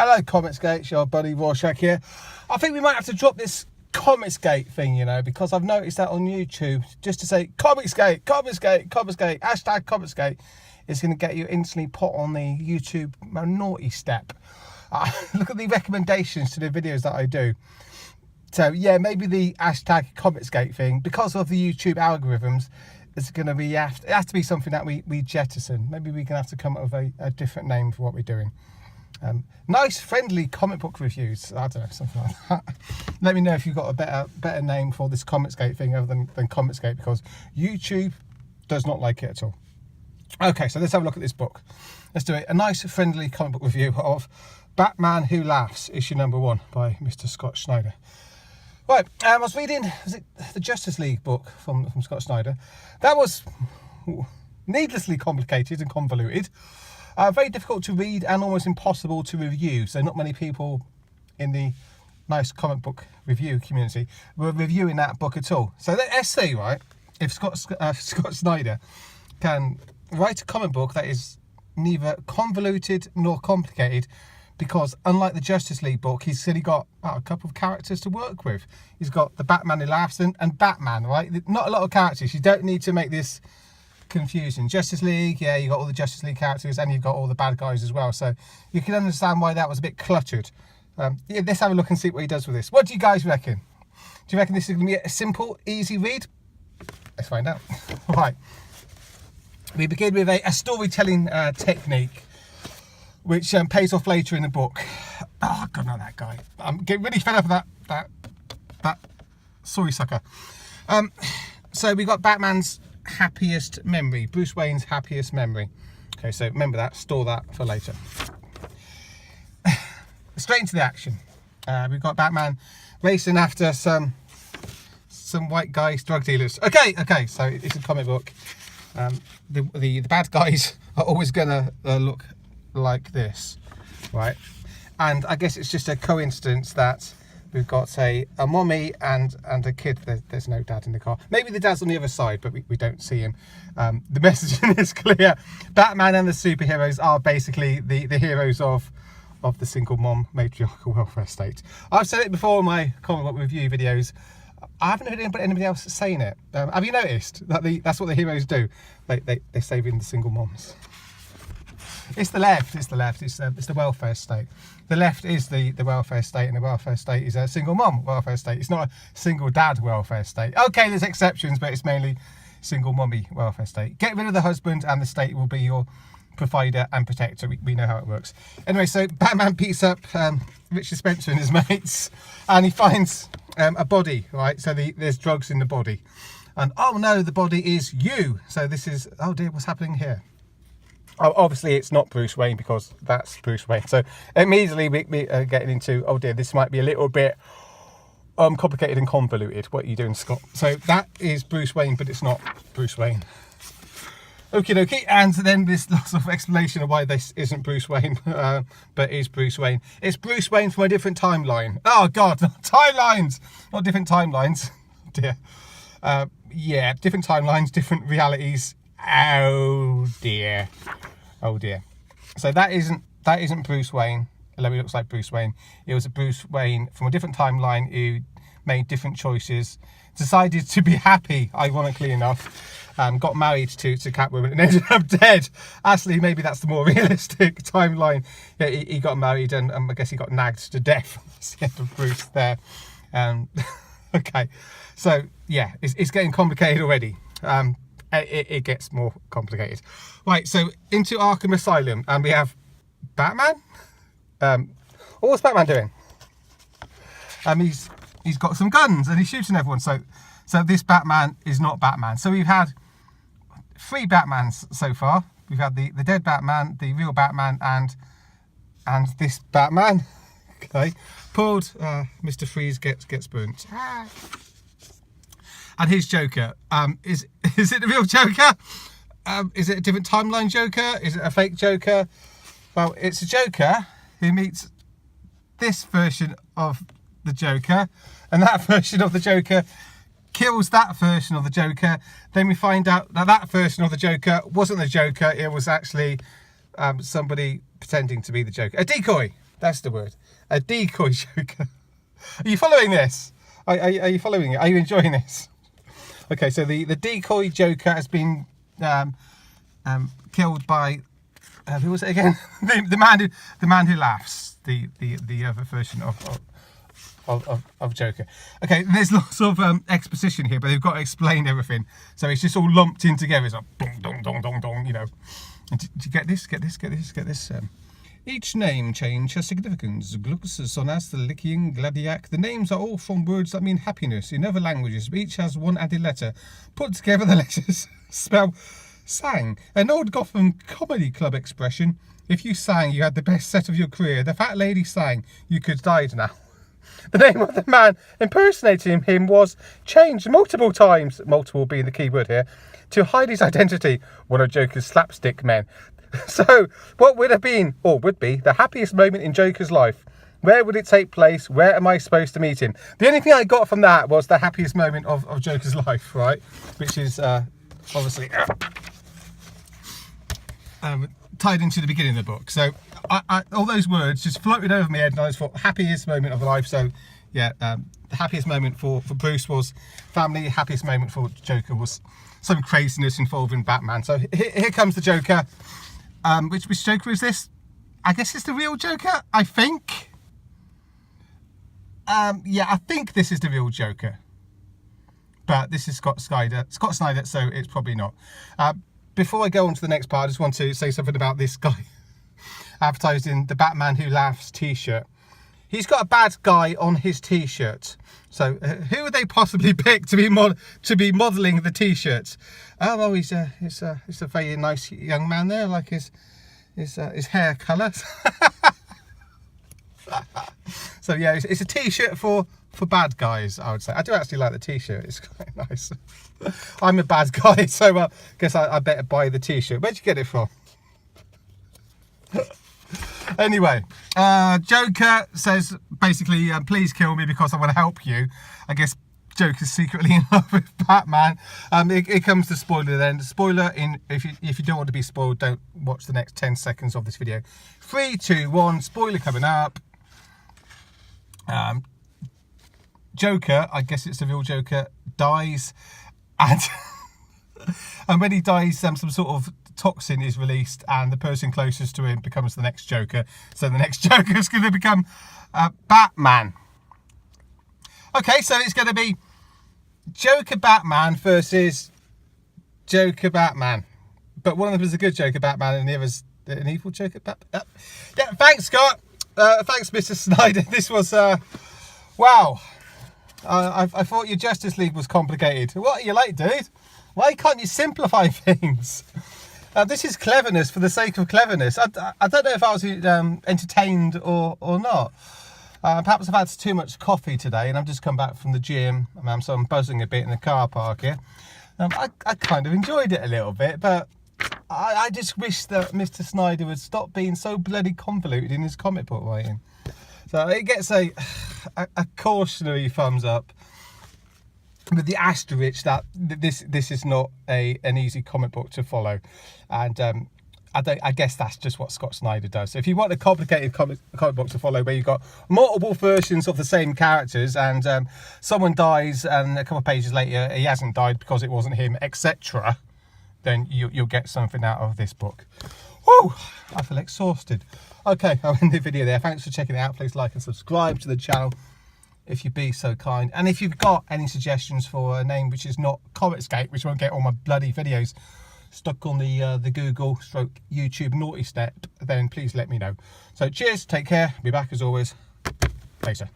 Hello Comicsgate, it's your buddy Rorschach here. I think we might have to drop this Comicsgate thing, you know, because I've noticed that on YouTube, just to say Comicsgate, Comicsgate, Comicsgate, hashtag Comicsgate, is going to get you instantly put on the YouTube naughty step. Look at the recommendations to the videos that I do. So yeah, maybe the hashtag Comicsgate thing, because of the YouTube algorithms, is going to be, it has to be something that we jettison. Maybe we're going to have to come up with a different name for what we're doing. Nice friendly comic book reviews, I don't know, something like that. Let me know if you've got a better name for this Comicsgate thing other than Comicsgate, because YouTube does not like it at all. Okay, so let's have a look at this book. Let's do it. A nice friendly comic book review of Batman Who Laughs, issue number 1 by Mr. Scott Snyder. Right, I was reading, was it the Justice League book from Scott Snyder? That was needlessly complicated and convoluted. Very difficult to read and almost impossible to review. So not many people in the nice comic book review community were reviewing that book at all. So let's see, right, if Scott Snyder can write a comic book that is neither convoluted nor complicated, because unlike the Justice League book, he's only got a couple of characters to work with. He's got the Batman Who Laughs and Batman, right? Not a lot of characters. You don't need to make this confusing. Justice League, yeah, you got all the Justice League characters and you've got all the bad guys as well, so you can understand why that was a bit cluttered. Yeah, let's have a look and see what he does with this. What do you guys reckon? Do you reckon this is going to be a simple, easy read? Let's find out. Right, we begin with a storytelling technique which pays off later in the book. Oh god, not that guy. I'm getting really fed up of that sorry sucker. So we got Batman's happiest memory, Bruce Wayne's happiest memory. Okay, so remember that, store that for later. Straight into the action. We've got Batman racing after some white guys, drug dealers. Okay, so it's a comic book. The bad guys are always gonna look like this, right? And I guess it's just a coincidence that we've got a mommy and a kid. There's no dad in the car. Maybe the dad's on the other side, but we don't see him. The message is clear. Batman and the superheroes are basically the heroes of the single mom matriarchal welfare state. I've said it before in my comic book review videos. I haven't heard anybody else saying it. Have you noticed that that's what the heroes do? They save in the single moms. It's the left, it's the welfare state. The left is the welfare state, and the welfare state is a single mom welfare state. It's not a single dad welfare state. Okay, there's exceptions, but it's mainly single mommy welfare state. Get rid of the husband and the state will be your provider and protector. We know how it works. Anyway, so Batman beats up Richard Spencer and his mates, and he finds a body, right? So there's drugs in the body. And oh no, the body is you. So this is, oh dear, what's happening here? Oh, obviously it's not Bruce Wayne, because that's Bruce Wayne. So immediately we are getting into, oh dear, this might be a little bit complicated and convoluted. What are you doing, Scott? So that is Bruce Wayne, but it's not Bruce Wayne. Okie dokie. And then there's lots of explanation of why this isn't Bruce Wayne, but is Bruce Wayne. It's Bruce Wayne from a different timeline. Oh God, timelines, not different timelines. Dear. Yeah, different timelines, different realities. Oh dear. So that isn't Bruce Wayne, although he looks like Bruce Wayne. It was a Bruce Wayne from a different timeline who made different choices, decided to be happy, ironically enough, got married to Catwoman and ended up dead. Actually, maybe that's the more realistic timeline. Yeah, he got married and I guess he got nagged to death. That's the end of Bruce there. Okay, so yeah, it's getting complicated already. It gets more complicated. Right, so into Arkham Asylum, and we have Batman. What's Batman doing? He's got some guns and he's shooting everyone. So this Batman is not Batman. So we've had 3 Batmans so far. We've had the dead Batman, the real Batman, and this Batman. Okay, pulled. Mr. Freeze gets burnt. And his Joker, is it the real Joker? Is it a different timeline Joker? Is it a fake Joker? Well, it's a Joker who meets this version of the Joker, and that version of the Joker kills that version of the Joker. Then we find out that version of the Joker wasn't the Joker, it was actually somebody pretending to be the Joker. A decoy. That's the word. A decoy Joker. Are you following this? Are you following it? Are you enjoying this? Okay, so the decoy Joker has been killed by who was it again? the man who laughs. The other version of Joker. Okay, there's lots of exposition here, but they've got to explain everything. So it's just all lumped in together. It's like dong dong dong dong dong. You know. And do you get this? Get this? Get this? Get this? Each name change has significance. Glux, Sonas, Lycian, Gladiac. The names are all from words that mean happiness in other languages, but each has one added letter. Put together, the letters spell sang. An old Gotham comedy club expression. If you sang, you had the best set of your career. The fat lady sang, you could die now. The name of the man impersonating him was changed multiple times, multiple being the key word here, to hide his identity. One of Joker's slapstick men. So, what would have been, or would be, the happiest moment in Joker's life? Where would it take place? Where am I supposed to meet him? The only thing I got from that was the happiest moment of Joker's life, right? Which is obviously tied into the beginning of the book. So, all those words just floated over my head, and I just thought, happiest moment of life. So, yeah, the happiest moment for Bruce was family. Happiest moment for Joker was some craziness involving Batman. So, here comes the Joker. Which Joker is this? I guess it's the real Joker, I think. Yeah, I think this is the real Joker. But this is Scott Snyder, so it's probably not. Before I go on to the next part, I just want to say something about this guy advertising the Batman Who Laughs t-shirt. He's got a bad guy on his t-shirt. So who would they possibly pick to be modelling the t-shirts? Oh, well, he's a very nice young man there. I like his hair colour. So yeah, it's a t-shirt for bad guys, I would say. I do actually like the t-shirt. It's quite nice. I'm a bad guy, so I guess I better buy the t-shirt. Where'd you get it from? Anyway, Joker says basically, please kill me because I want to help you. I guess Joker's secretly in love with Batman. It comes to spoiler then. Spoiler, if you don't want to be spoiled, don't watch the next 10 seconds of this video. 3, 2, 1, spoiler coming up. Joker, I guess it's the real Joker, dies, and and when he dies, some sort of toxin is released, and the person closest to him becomes the next Joker. So the next Joker is going to become Batman. Okay, so it's going to be Joker Batman versus Joker Batman, but one of them is a good Joker Batman, and the other's an evil Joker Batman. Yeah, thanks, Scott. Thanks, Mr. Snyder. This was wow. I thought your Justice League was complicated. What are you like, dude? Why can't you simplify things? This is cleverness for the sake of cleverness. I don't know if I was entertained or not. Perhaps I've had too much coffee today, and I've just come back from the gym, so I'm buzzing a bit in the car park here. I kind of enjoyed it a little bit, but I just wish that Mr. Snyder would stop being so bloody convoluted in his comic book writing. So it gets a cautionary thumbs up, with the asterisk that this is not an easy comic book to follow, and I guess that's just what Scott Snyder does. So if you want a complicated comic book to follow, where you've got multiple versions of the same characters, and someone dies, and a couple of pages later he hasn't died because it wasn't him, etc., then you'll get something out of this book. Woo! I feel exhausted. Okay, I'll end the video there. Thanks for checking it out. Please like and subscribe to the channel if you'd be so kind. And if you've got any suggestions for a name which is not Cometscape, which won't get all my bloody videos stuck on the Google / YouTube naughty step, then please let me know. So cheers, take care, be back as always later.